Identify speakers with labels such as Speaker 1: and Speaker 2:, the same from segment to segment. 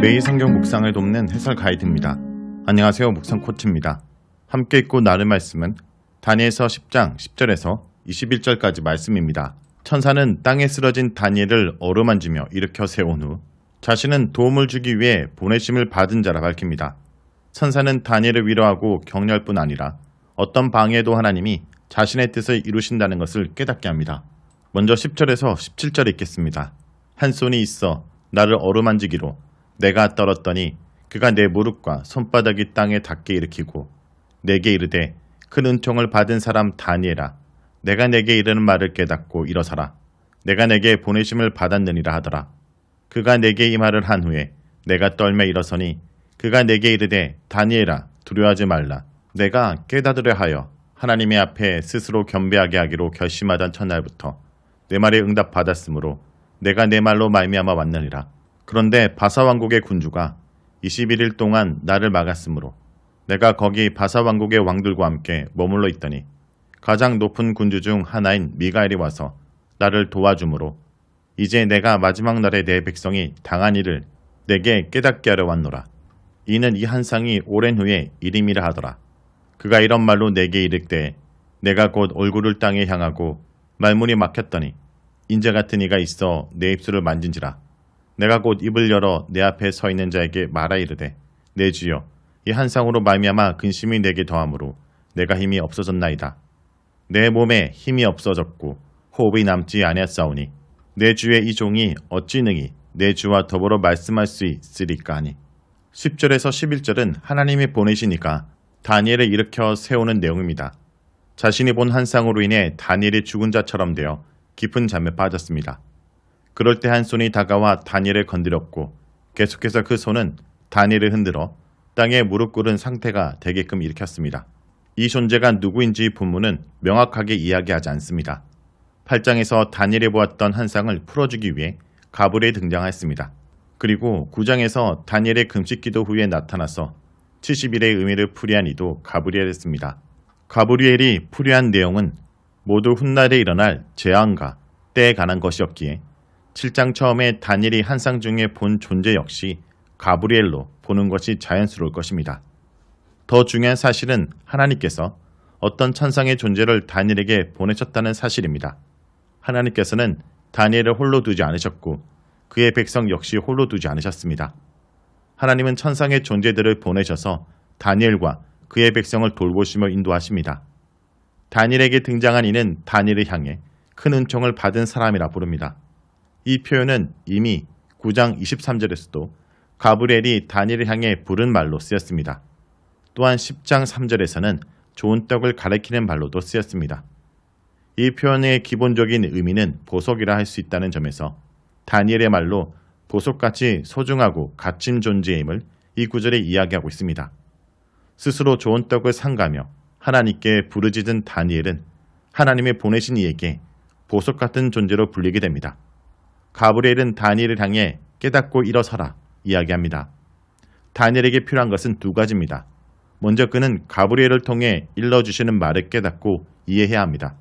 Speaker 1: 매일 성경 묵상을 돕는 해설 가이드입니다. 안녕하세요. 묵상 코치입니다. 함께 읽고 나눌 말씀은 다니엘서 10장 10절에서 21절까지 말씀입니다. 천사는 땅에 쓰러진 다니엘을 어루만지며 일으켜 세운 후 자신은 도움을 주기 위해 보내심을 받은 자라 밝힙니다. 천사는 다니엘을 위로하고 격려할 뿐 아니라 어떤 방해도 하나님이 자신의 뜻을 이루신다는 것을 깨닫게 합니다. 먼저 10절에서 17절 읽겠습니다. 한 손이 있어 나를 어루만지기로 내가 떨었더니 그가 내 무릎과 손바닥이 땅에 닿게 일으키고 내게 이르되 큰 은총을 받은 사람 다니엘아 내가 내게 이르는 말을 깨닫고 일어서라. 내가 내게 보내심을 받았느니라 하더라. 그가 내게 이 말을 한 후에 내가 떨며 일어서니 그가 내게 이르되 다니엘아 두려워하지 말라. 내가 깨닫으려 하여 하나님의 앞에 스스로 겸비하게 하기로 결심하던 첫날부터 내 말에 응답받았으므로 내가 내 말로 말미암아 왔느니라. 그런데 바사 왕국의 군주가 21일 동안 나를 막았으므로 내가 거기 바사 왕국의 왕들과 함께 머물러 있더니 가장 높은 군주 중 하나인 미가엘이 와서 나를 도와주므로 이제 내가 마지막 날에 내 백성이 당한 일을 내게 깨닫게 하려 왔노라. 이는 이 한상이 오랜 후에 이름이라 하더라. 그가 이런 말로 내게 이르되 내가 곧 얼굴을 땅에 향하고 말문이 막혔더니 인자 같은 이가 있어 내 입술을 만진지라. 내가 곧 입을 열어 내 앞에 서 있는 자에게 말하 이르되 내 주여 이 한상으로 말미암아 근심이 내게 더하므로 내가 힘이 없어졌나이다. 내 몸에 힘이 없어졌고 호흡이 남지 아니하사오니 내 주의 이 종이 어찌 능히 내 주와 더불어 말씀할 수 있으리까 하니 10절에서 11절은 하나님이 보내시니까 다니엘을 일으켜 세우는 내용입니다. 자신이 본 한상으로 인해 다니엘이 죽은 자처럼 되어 깊은 잠에 빠졌습니다. 그럴 때 한 손이 다가와 다니엘을 건드렸고 계속해서 그 손은 다니엘을 흔들어 땅에 무릎 꿇은 상태가 되게끔 일으켰습니다. 이 존재가 누구인지 본문은 명확하게 이야기하지 않습니다. 8장에서 다니엘이 보았던 한상을 풀어주기 위해 가브리엘이 등장했습니다. 그리고 9장에서 다니엘의 금식 기도 후에 나타나서 70일의 의미를 풀이한 이도 가브리엘이었습니다. 가브리엘이 풀이한 내용은 모두 훗날에 일어날 재앙과 때에 관한 것이었기에 7장 처음에 다니엘이 한상 중에 본 존재 역시 가브리엘로 보는 것이 자연스러울 것입니다. 더 중요한 사실은 하나님께서 어떤 천상의 존재를 다니엘에게 보내셨다는 사실입니다. 하나님께서는 다니엘을 홀로 두지 않으셨고 그의 백성 역시 홀로 두지 않으셨습니다. 하나님은 천상의 존재들을 보내셔서 다니엘과 그의 백성을 돌보시며 인도하십니다. 다니엘에게 등장한 이는 다니엘을 향해 큰 은총을 받은 사람이라 부릅니다. 이 표현은 이미 9장 23절에서도 가브리엘이 다니엘을 향해 부른 말로 쓰였습니다. 또한 10장 3절에서는 좋은 떡을 가리키는 말로도 쓰였습니다. 이 표현의 기본적인 의미는 보석이라 할 수 있다는 점에서 다니엘의 말로 보석같이 소중하고 값진 존재임을 이 구절에 이야기하고 있습니다. 스스로 좋은 떡을 상가며 하나님께 부르짖은 다니엘은 하나님의 보내신 이에게 보석 같은 존재로 불리게 됩니다. 가브리엘은 다니엘을 향해 깨닫고 일어서라 이야기합니다. 다니엘에게 필요한 것은 두 가지입니다. 먼저 그는 가브리엘을 통해 일러주시는 말을 깨닫고 이해해야 합니다.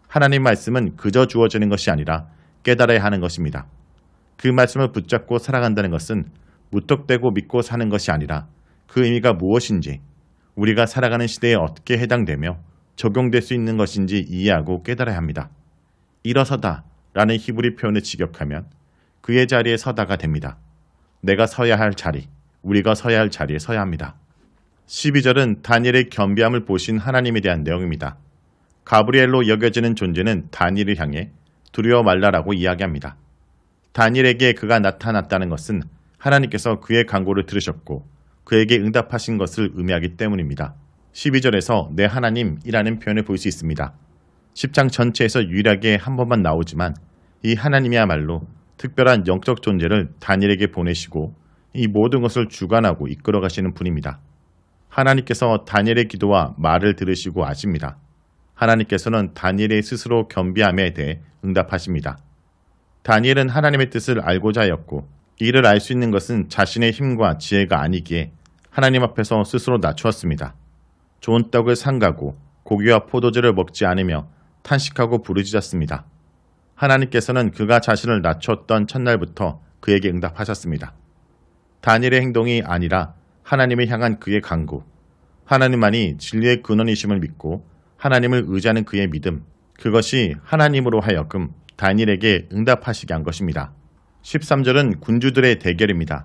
Speaker 1: 하나님 말씀은 그저 주어지는 것이 아니라 깨달아야 하는 것입니다. 그 말씀을 붙잡고 살아간다는 것은 무턱대고 믿고 사는 것이 아니라 그 의미가 무엇인지 우리가 살아가는 시대에 어떻게 해당되며 적용될 수 있는 것인지 이해하고 깨달아야 합니다. 일어서다 라는 히브리 표현을 직역하면 그의 자리에 서다가 됩니다. 내가 서야 할 자리, 우리가 서야 할 자리에 서야 합니다. 12절은 다니엘의 겸비함을 보신 하나님에 대한 내용입니다. 가브리엘로 여겨지는 존재는 다니엘을 향해 두려워 말라라고 이야기합니다. 다니엘에게 그가 나타났다는 것은 하나님께서 그의 간구를 들으셨고 그에게 응답하신 것을 의미하기 때문입니다. 12절에서 내 하나님이라는 표현을 볼 수 있습니다. 10장 전체에서 유일하게 한 번만 나오지만 이 하나님이야말로 특별한 영적 존재를 다니엘에게 보내시고 이 모든 것을 주관하고 이끌어 가시는 분입니다. 하나님께서 다니엘의 기도와 말을 들으시고 아십니다. 하나님께서는 다니엘의 스스로 겸비함에 대해 응답하십니다. 다니엘은 하나님의 뜻을 알고자 하였고 이를 알 수 있는 것은 자신의 힘과 지혜가 아니기에 하나님 앞에서 스스로 낮추었습니다. 좋은 떡을 삼가고 고기와 포도주를 먹지 않으며 탄식하고 부르짖었습니다. 하나님께서는 그가 자신을 낮췄던 첫날부터 그에게 응답하셨습니다. 다니엘의 행동이 아니라 하나님을 향한 그의 간구, 하나님만이 진리의 근원이심을 믿고 하나님을 의지하는 그의 믿음, 그것이 하나님으로 하여금 다니엘에게 응답하시게 한 것입니다. 13절은 군주들의 대결입니다.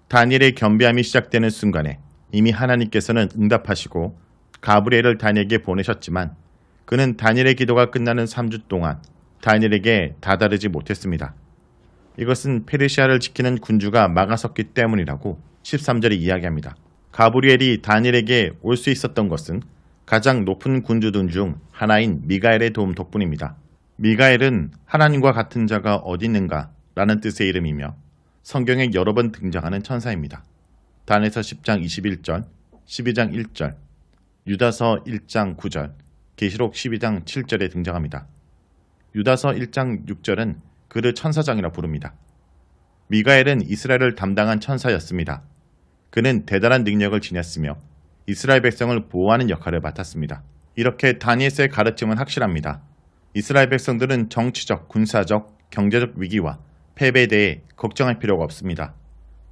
Speaker 1: 다니엘의 겸비함이 시작되는 순간에 이미 하나님께서는 응답하시고 가브리엘을 다니엘에게 보내셨지만 그는 다니엘의 기도가 끝나는 3주 동안 다니엘에게 다다르지 못했습니다. 이것은 페르시아를 지키는 군주가 막아섰기 때문이라고 13절이 이야기합니다. 가브리엘이 다니엘에게 올 수 있었던 것은 가장 높은 군주들 중 하나인 미가엘의 도움 덕분입니다. 미가엘은 하나님과 같은 자가 어디 있는가 라는 뜻의 이름이며 성경에 여러 번 등장하는 천사입니다. 다니엘서 10장 21절, 12장 1절, 유다서 1장 9절, 계시록 12장 7절에 등장합니다. 유다서 1장 6절은 그를 천사장이라 부릅니다. 미가엘은 이스라엘을 담당한 천사였습니다. 그는 대단한 능력을 지녔으며 이스라엘 백성을 보호하는 역할을 맡았습니다. 이렇게 다니엘서의 가르침은 확실합니다. 이스라엘 백성들은 정치적, 군사적, 경제적 위기와 패배에 대해 걱정할 필요가 없습니다.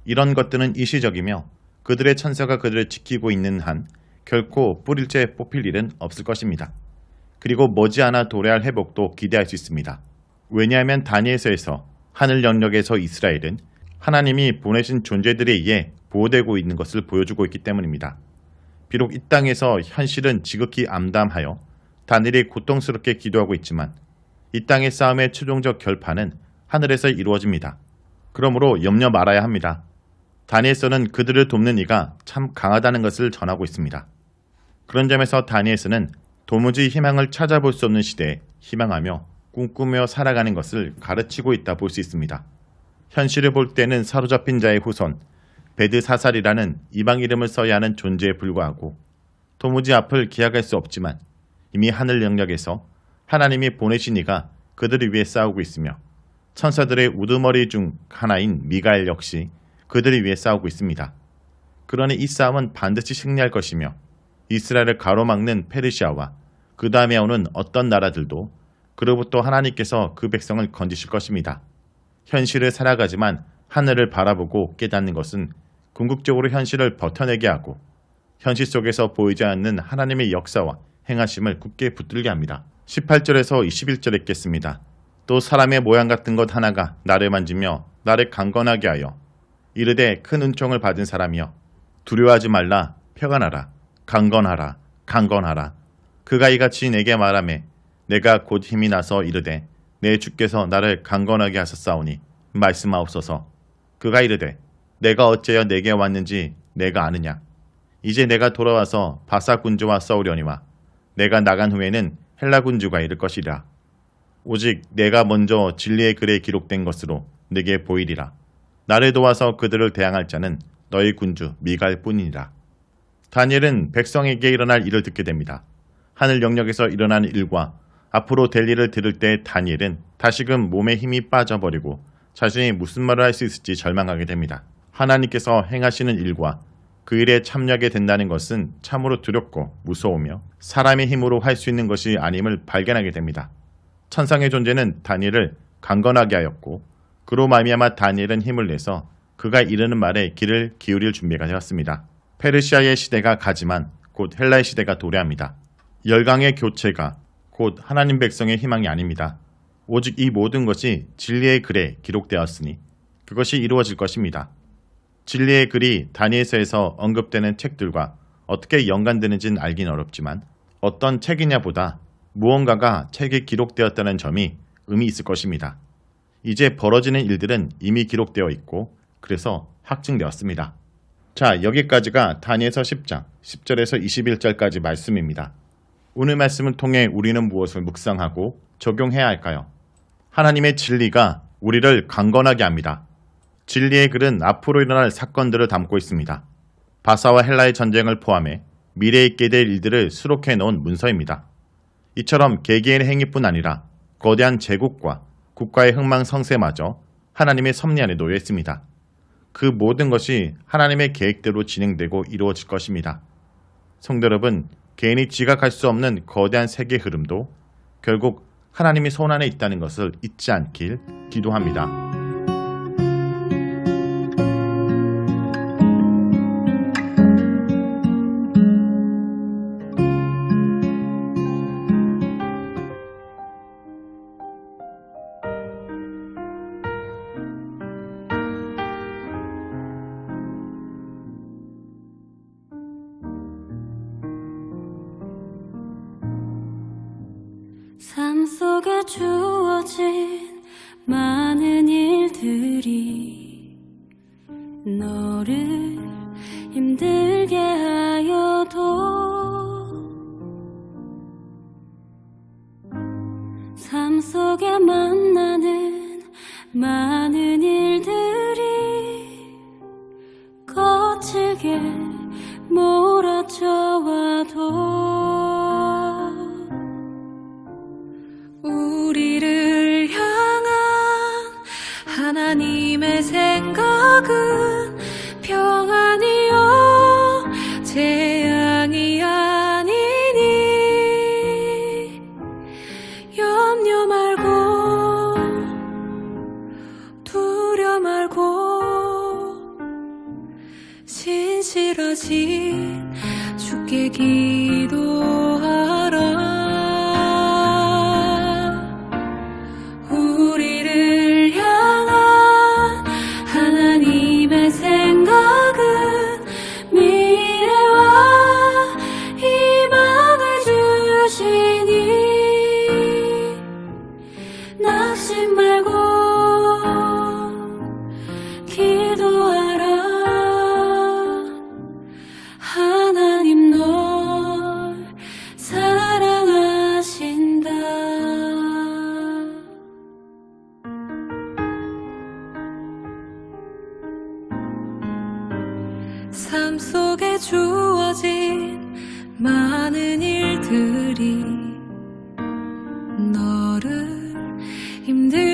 Speaker 1: 이런 것들은 일시적이며 그들의 천사가 그들을 지키고 있는 한 결코 뿌릴째 뽑힐 일은 없을 것입니다. 그리고 머지않아 도래할 회복도 기대할 수 있습니다. 왜냐하면 다니엘서에서 하늘 영역에서 이스라엘은 하나님이 보내신 존재들에 의해 보호되고 있는 것을 보여주고 있기 때문입니다. 비록 이 땅에서 현실은 지극히 암담하여 다니엘이 고통스럽게 기도하고 있지만 이 땅의 싸움의 최종적 결판은 하늘에서 이루어집니다. 그러므로 염려 말아야 합니다. 다니엘서는 그들을 돕는 이가 참 강하다는 것을 전하고 있습니다. 그런 점에서 다니엘서는 도무지 희망을 찾아볼 수 없는 시대에 희망하며 꿈꾸며 살아가는 것을 가르치고 있다 볼 수 있습니다. 현실을 볼 때는 사로잡힌 자의 후손 베드사살이라는 이방 이름을 써야 하는 존재에 불과하고 도무지 앞을 기약할 수 없지만 이미 하늘 영역에서 하나님이 보내신 이가 그들을 위해 싸우고 있으며 천사들의 우두머리 중 하나인 미가엘 역시 그들을 위해 싸우고 있습니다. 그러니 이 싸움은 반드시 승리할 것이며 이스라엘을 가로막는 페르시아와 그 다음에 오는 어떤 나라들도 그로부터 하나님께서 그 백성을 건지실 것입니다. 현실을 살아가지만 하늘을 바라보고 깨닫는 것은 궁극적으로 현실을 버텨내게 하고 현실 속에서 보이지 않는 하나님의 역사와 행하심을 굳게 붙들게 합니다. 18절에서 21절에 읽겠습니다. 또 사람의 모양 같은 것 하나가 나를 만지며 나를 강건하게 하여 이르되 큰 은총을 받은 사람이여 두려워하지 말라 평안하라 강건하라 강건하라 그가 이같이 내게 말하매 내가 곧 힘이 나서 이르되 내 주께서 나를 강건하게 하셨사오니 말씀하옵소서. 그가 이르되 내가 어째여 내게 왔는지 내가 아느냐. 이제 내가 돌아와서 바사 군주와 싸우려니와 내가 나간 후에는 헬라 군주가 이를 것이라. 오직 내가 먼저 진리의 글에 기록된 것으로 네게 보이리라. 나를 도와서 그들을 대항할 자는 너희 군주 미갈 뿐이니라. 다니엘은 백성에게 일어날 일을 듣게 됩니다. 하늘 영역에서 일어난 일과 앞으로 될 일을 들을 때 다니엘은 다시금 몸에 힘이 빠져버리고 자신이 무슨 말을 할 수 있을지 절망하게 됩니다. 하나님께서 행하시는 일과 그 일에 참여하게 된다는 것은 참으로 두렵고 무서우며 사람의 힘으로 할 수 있는 것이 아님을 발견하게 됩니다. 천상의 존재는 다니엘을 강건하게 하였고 그로 말미암아 다니엘은 힘을 내서 그가 이르는 말에 귀를 기울일 준비가 되었습니다. 페르시아의 시대가 가지만 곧 헬라의 시대가 도래합니다. 열강의 교체가 곧 하나님 백성의 희망이 아닙니다. 오직 이 모든 것이 진리의 글에 기록되었으니 그것이 이루어질 것입니다. 진리의 글이 다니엘서에서 언급되는 책들과 어떻게 연관되는지는 알긴 어렵지만 어떤 책이냐보다 무언가가 책에 기록되었다는 점이 의미 있을 것입니다. 이제 벌어지는 일들은 이미 기록되어 있고 그래서 확증되었습니다. 자, 여기까지가 다니엘서 10장 10절에서 21절까지 말씀입니다. 오늘 말씀을 통해 우리는 무엇을 묵상하고 적용해야 할까요? 하나님의 진리가 우리를 강건하게 합니다. 진리의 글은 앞으로 일어날 사건들을 담고 있습니다. 바사와 헬라의 전쟁을 포함해 미래에 있게 될 일들을 수록해 놓은 문서입니다. 이처럼 개개인의 행위뿐 아니라 거대한 제국과 국가의 흥망성쇠마저 하나님의 섭리 안에 놓여 있습니다. 그 모든 것이 하나님의 계획대로 진행되고 이루어질 것입니다. 성도 여러분, 개인이 지각할 수 없는 거대한 세계 흐름도 결국 하나님이 손 안에 있다는 것을 잊지 않길 기도합니다.
Speaker 2: 속에 주어진 많은 일들이 너를 힘들게 하여도 삶 속에 만나는 많은 일들이 거칠게 몰아쳐와도 우리를 향한 하나님의 생각은 평안이요 재앙이 아니니 염려 말고 두려 말고 신실하신 주께 기도하라. 우리를 향한 하나님의 생각은 미래와 희망을 주시니 낙심 말고 기도하라. 하나님 널 사랑하신다. 삶 속에 주어진 많은 일들이 너를 힘들게